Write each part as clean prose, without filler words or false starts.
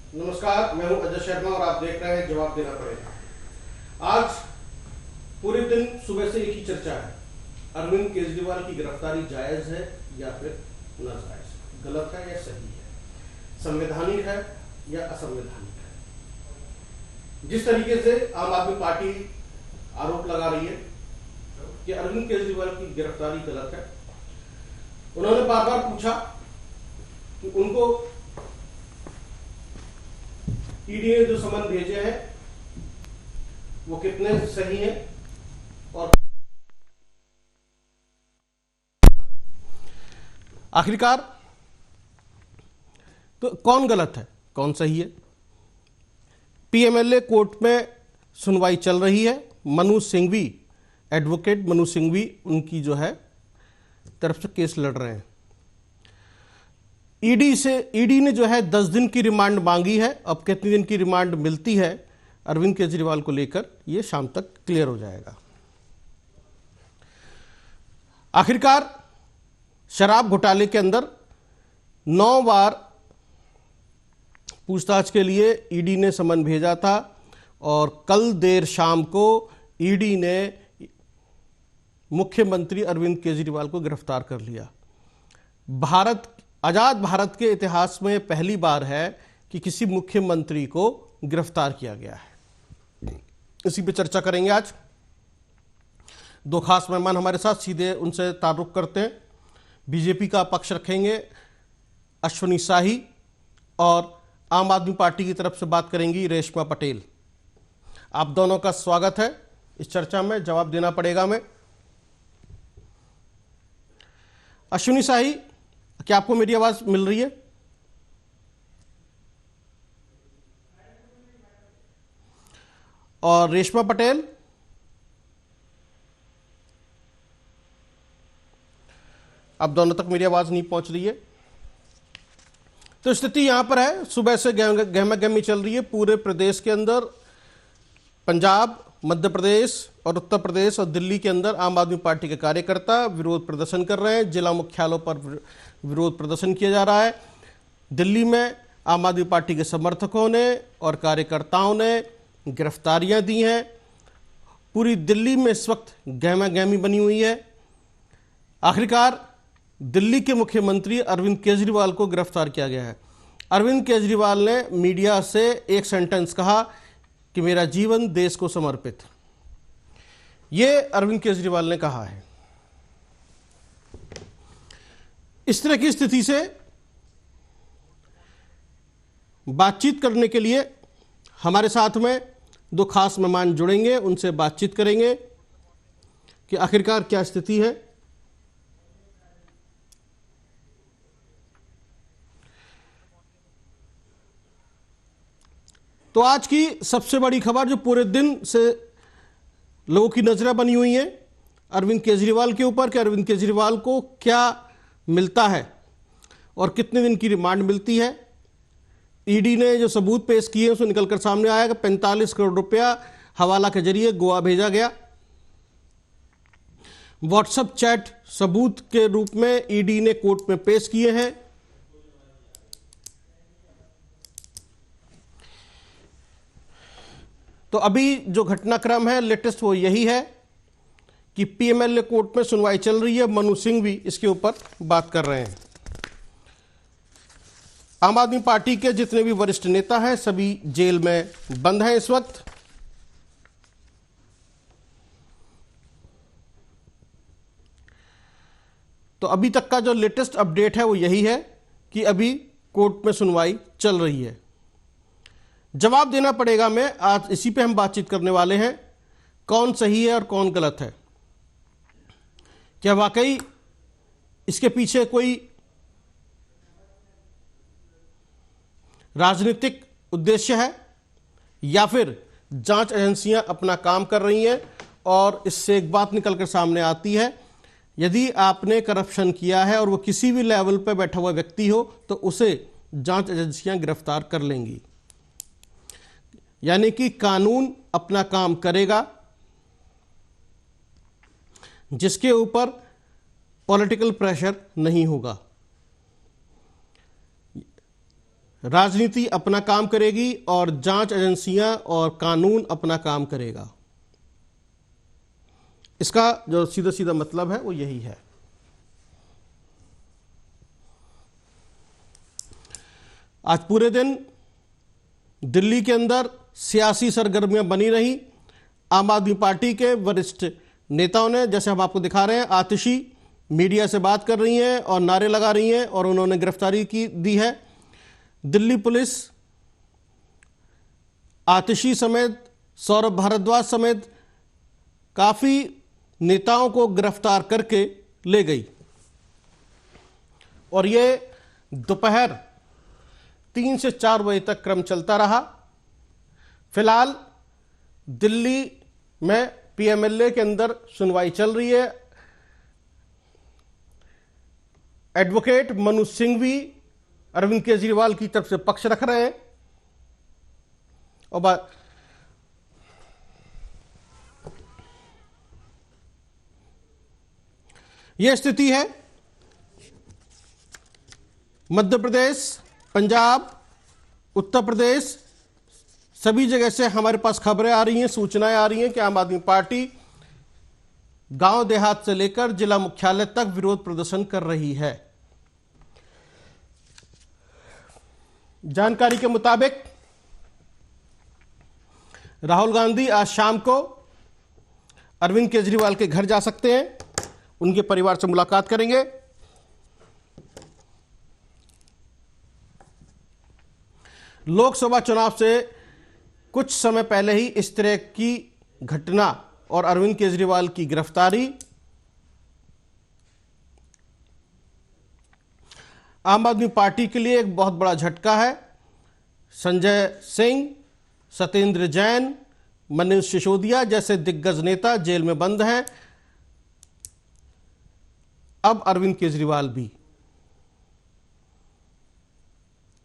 नमस्कार, मैं हूं अजय शर्मा और आप देख रहे हैं जवाब देना पड़ेगा। आज पूरे दिन सुबह से एक ही चर्चा है, अरविंद केजरीवाल की गिरफ्तारी जायज है या फिर नाजायज, गलत है या सही है, संवैधानिक है या असंवैधानिक है। जिस तरीके से आम आदमी पार्टी आरोप लगा रही है कि अरविंद केजरीवाल की गिरफ्तारी गलत है, उन्होंने बार बार पूछा कि उनको ईडी ने जो समन भेजे हैं वो कितने सही हैं और आखिरकार तो कौन गलत है कौन सही है। पीएमएलए कोर्ट में सुनवाई चल रही है। मनु सिंघवी, एडवोकेट मनु सिंघवी उनकी जो है तरफ से केस लड़ रहे हैं। ईडी ने जो है 10 दिन की रिमांड मांगी है। अब कितने दिन की रिमांड मिलती है अरविंद केजरीवाल को लेकर, यह शाम तक क्लियर हो जाएगा। आखिरकार शराब घोटाले के अंदर 9 बार पूछताछ के लिए ईडी ने समन भेजा था और कल देर शाम को ईडी ने मुख्यमंत्री अरविंद केजरीवाल को गिरफ्तार कर लिया। आजाद भारत के इतिहास में पहली बार है कि किसी मुख्यमंत्री को गिरफ्तार किया गया है। इसी पे चर्चा करेंगे आज। 2 खास मेहमान हमारे साथ, सीधे उनसे तारुफ करते हैं। बीजेपी का पक्ष रखेंगे अश्विनी शाही और आम आदमी पार्टी की तरफ से बात करेंगी रेशमा पटेल। आप दोनों का स्वागत है इस चर्चा में। जवाब देना पड़ेगा मैं। अश्विनी शाही, क्या आपको मेरी आवाज मिल रही है? और रेशमा पटेल, अब दोनों तक मेरी आवाज नहीं पहुंच रही है। तो स्थिति यहां पर है, सुबह से गहमा-गहमी चल रही है पूरे प्रदेश के अंदर। पंजाब, मध्य प्रदेश और उत्तर प्रदेश और दिल्ली के अंदर आम आदमी पार्टी के कार्यकर्ता विरोध प्रदर्शन कर रहे हैं। जिला मुख्यालयों पर विरोध प्रदर्शन किया जा रहा है। दिल्ली में आम आदमी पार्टी के समर्थकों ने और कार्यकर्ताओं ने गिरफ्तारियां दी हैं। पूरी दिल्ली में इस वक्त गहमा-गहमी बनी हुई है। आखिरकार दिल्ली के मुख्यमंत्री अरविंद केजरीवाल को गिरफ्तार किया गया है। अरविंद केजरीवाल ने मीडिया से एक सेंटेंस कहा कि मेरा जीवन देश को समर्पित। ये अरविंद केजरीवाल ने कहा है। इस तरह की स्थिति से बातचीत करने के लिए हमारे साथ में 2 खास मेहमान जुड़ेंगे, उनसे बातचीत करेंगे कि आखिरकार क्या स्थिति है। तो आज की सबसे बड़ी खबर जो पूरे दिन से लोगों की नजरें बनी हुई हैं अरविंद केजरीवाल के ऊपर कि अरविंद केजरीवाल को क्या मिलता है और कितने दिन की रिमांड मिलती है। ईडी ने जो सबूत पेश किए उसमें निकलकर सामने आया कि 45 करोड़ रुपया हवाला के जरिए गोवा भेजा गया। व्हाट्सएप चैट सबूत के रूप में ईडी ने कोर्ट में पेश किए हैं। तो अभी जो घटनाक्रम है लेटेस्ट वो यही है कि पीएमएलए कोर्ट में सुनवाई चल रही है। मनु सिंघवी इसके ऊपर बात कर रहे हैं। आम आदमी पार्टी के जितने भी वरिष्ठ नेता हैं सभी जेल में बंद हैं इस वक्त। तो अभी तक का जो लेटेस्ट अपडेट है वो यही है कि अभी कोर्ट में सुनवाई चल रही है। जवाब देना पड़ेगा मैं आज इसी पे हम बातचीत करने वाले हैं। कौन सही है और कौन गलत है? क्या वाकई इसके पीछे कोई राजनीतिक उद्देश्य है या फिर जांच एजेंसियां अपना काम कर रही हैं? और इससे एक बात निकलकर सामने आती है, यदि आपने करप्शन किया है और वो किसी भी लेवल पर बैठा हुआ व्यक्ति हो तो उसे जांच एजेंसियां गिरफ्तार कर लेंगी। यानी कि कानून अपना काम करेगा। जिसके ऊपर पॉलिटिकल प्रेशर नहीं होगा। राजनीति अपना काम करेगी और जांच एजेंसियां और कानून अपना काम करेगा। इसका जो सीधा सीधा मतलब है वो यही है। आज पूरे दिन दिल्ली के अंदर सियासी सरगर्मियां बनी रही। आम आदमी पार्टी के वरिष्ठ नेताओं ने, जैसे हम आपको दिखा रहे हैं, आतिशी मीडिया से बात कर रही हैं और नारे लगा रही हैं और उन्होंने गिरफ्तारी दी है। दिल्ली पुलिस आतिशी समेत, सौरभ भारद्वाज समेत काफी नेताओं को गिरफ्तार करके ले गई और ये दोपहर 3 से 4 बजे तक क्रम चलता रहा। फिलहाल दिल्ली में पीएमएलए के अंदर सुनवाई चल रही है। एडवोकेट मनु सिंघवी अरविंद केजरीवाल की तरफ से पक्ष रख रहे हैं और यह स्थिति है। मध्य प्रदेश, पंजाब, उत्तर प्रदेश, सभी जगह से हमारे पास खबरें आ रही हैं, सूचनाएं आ रही हैं कि आम आदमी पार्टी गांव देहात से लेकर जिला मुख्यालय तक विरोध प्रदर्शन कर रही है। जानकारी के मुताबिक राहुल गांधी आज शाम को अरविंद केजरीवाल के घर जा सकते हैं, उनके परिवार से मुलाकात करेंगे। लोकसभा चुनाव से कुछ समय पहले ही इस तरह की घटना और अरविंद केजरीवाल की गिरफ्तारी आम आदमी पार्टी के लिए एक बहुत बड़ा झटका है। संजय सिंह, सत्येंद्र जैन, मनीष सिसोदिया जैसे दिग्गज नेता जेल में बंद हैं। अब अरविंद केजरीवाल भी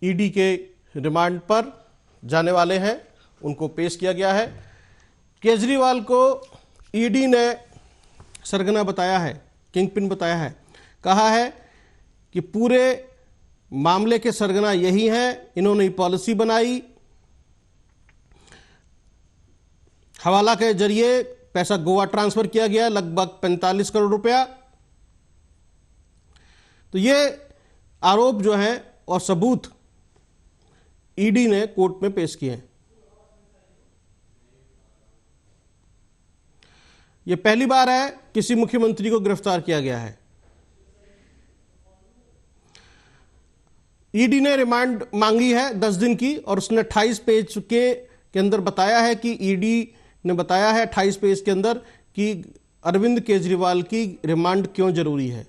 ईडी के रिमांड पर जाने वाले हैं, उनको पेश किया गया है। केजरीवाल को ईडी ने सरगना बताया है, किंगपिन बताया है, कहा है कि पूरे मामले के सरगना यही हैं, इन्होंने पॉलिसी बनाई, हवाला के जरिए पैसा गोवा ट्रांसफर किया गया, लगभग 45 करोड़ रुपया। तो ये आरोप जो है और सबूत ईडी ने कोर्ट में पेश किए हैं। यह पहली बार है किसी मुख्यमंत्री को गिरफ्तार किया गया है। ईडी ने रिमांड मांगी है 10 दिन की और उसने 28 पेज के अंदर बताया है कि ईडी ने बताया है 28 पेज के अंदर कि अरविंद केजरीवाल की रिमांड क्यों जरूरी है।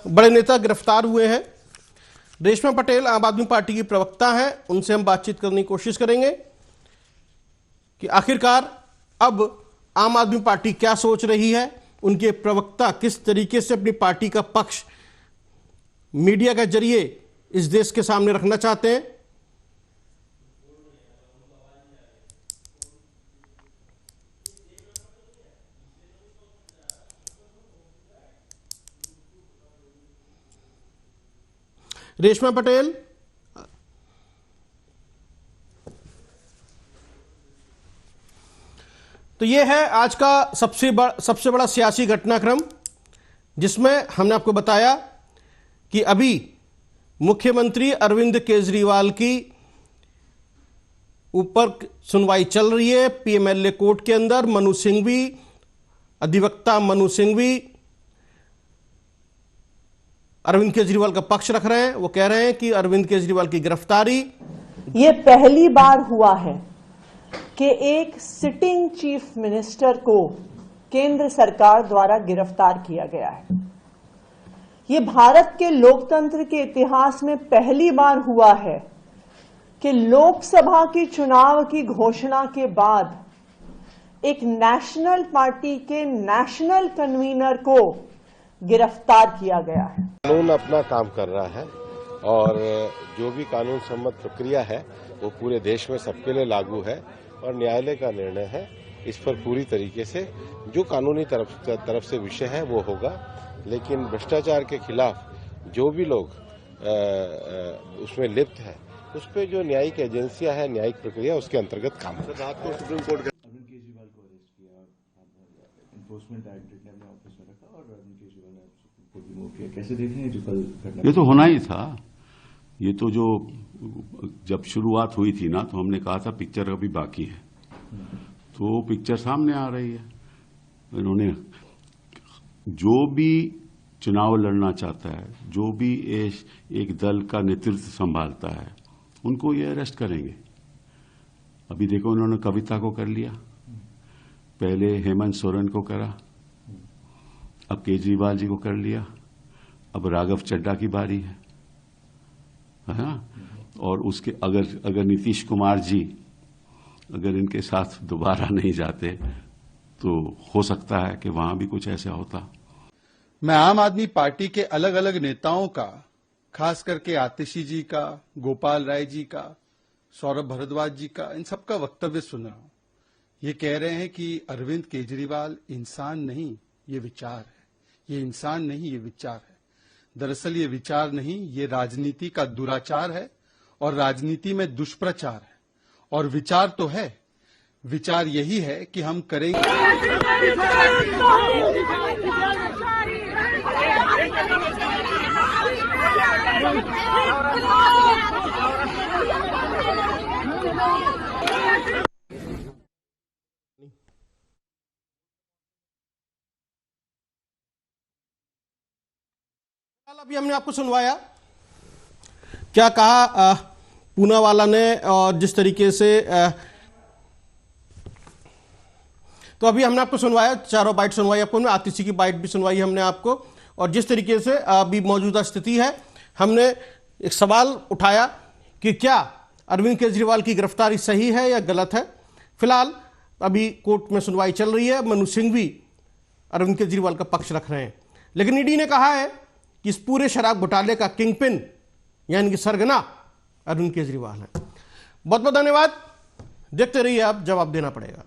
बड़े नेता गिरफ्तार हुए हैं। रेशमा पटेल आम आदमी पार्टी की प्रवक्ता हैं, उनसे हम बातचीत करने की कोशिश करेंगे कि आखिरकार अब आम आदमी पार्टी क्या सोच रही है, उनके प्रवक्ता किस तरीके से अपनी पार्टी का पक्ष मीडिया के जरिए इस देश के सामने रखना चाहते हैं। रेशमा पटेल, तो यह है आज का सबसे बड़ा सियासी घटनाक्रम, जिसमें हमने आपको बताया कि अभी मुख्यमंत्री अरविंद केजरीवाल की ऊपर सुनवाई चल रही है पीएमएलए कोर्ट के अंदर। मनु सिंघवी, अधिवक्ता मनु सिंघवी अरविंद केजरीवाल का पक्ष रख रहे हैं। वो कह रहे हैं कि अरविंद केजरीवाल की गिरफ्तारी, ये पहली बार हुआ है कि एक सिटिंग चीफ मिनिस्टर को केंद्र सरकार द्वारा गिरफ्तार किया गया है। ये भारत के लोकतंत्र के इतिहास में पहली बार हुआ है कि लोकसभा की चुनाव की घोषणा के बाद एक नेशनल पार्टी के नेशनल कन्वीनर को गिरफ्तार किया गया है। कानून अपना काम कर रहा है और जो भी कानून सम्मत प्रक्रिया है वो पूरे देश में सबके लिए लागू है और न्यायालय का निर्णय है। इस पर पूरी तरीके से जो कानूनी तरफ से विषय है वो होगा, लेकिन भ्रष्टाचार के खिलाफ जो भी लोग उसमें लिप्त है उस पर जो न्यायिक एजेंसियां है, न्यायिक प्रक्रिया उसके अंतर्गत काम होगा। रात को सुप्रीम कोर्ट अरविंद केजरीवाल को अरेस्ट किया, एनफोर्समेंट डायरेक्टरेट ने अपने ऑफिस में रखा और अरविंद केजरीवाल ने सुप्रीम कोर्ट भी मूव किया। कैसे देख रहे हैं जो कल घटना? ये तो होना ही था। ये तो जो जब शुरुआत हुई थी ना, तो हमने कहा था पिक्चर अभी बाकी है, तो पिक्चर सामने आ रही है। इन्होंने जो भी चुनाव लड़ना चाहता है, जो भी एक दल का नेतृत्व संभालता है, उनको ये अरेस्ट करेंगे। अभी देखो उन्होंने कविता को कर लिया, पहले हेमंत सोरेन को करा, अब केजरीवाल जी को कर लिया, अब राघव चड्ढा की बारी है ना? और उसके अगर नीतीश कुमार जी अगर इनके साथ दोबारा नहीं जाते तो हो सकता है कि वहां भी कुछ ऐसा होता। मैं आम आदमी पार्टी के अलग अलग नेताओं का, खास करके आतिशी जी का, गोपाल राय जी का, सौरभ भारद्वाज जी का, इन सबका वक्तव्य सुन रहा हूं। ये कह रहे हैं कि अरविंद केजरीवाल इंसान नहीं, ये विचार है। ये इंसान नहीं, ये विचार है। दरअसल ये विचार नहीं, ये राजनीति का दुराचार है और राजनीति में दुष्प्रचार है। और विचार तो है, विचार यही है कि हम करेंगे। अभी हमने आपको सुनवाया क्या कहा पूनावाला ने, और जिस तरीके से तो अभी हमने आपको सुनवाया, चारों बाइट सुनवाई आपको, आतिशी की बाइट भी सुनवाई हमने आपको, और जिस तरीके से अभी मौजूदा स्थिति है, हमने एक सवाल उठाया कि क्या अरविंद केजरीवाल की गिरफ्तारी सही है या गलत है। फिलहाल अभी कोर्ट में सुनवाई चल रही है, मनु सिंह भी अरविंद केजरीवाल का पक्ष रख रहे हैं, लेकिन ईडी ने कहा है कि इस पूरे शराब घोटाले का किंगपिन यानी कि सरगना अरविंद केजरीवाल है। बहुत बहुत धन्यवाद। देखते रहिए, आप जवाब देना पड़ेगा।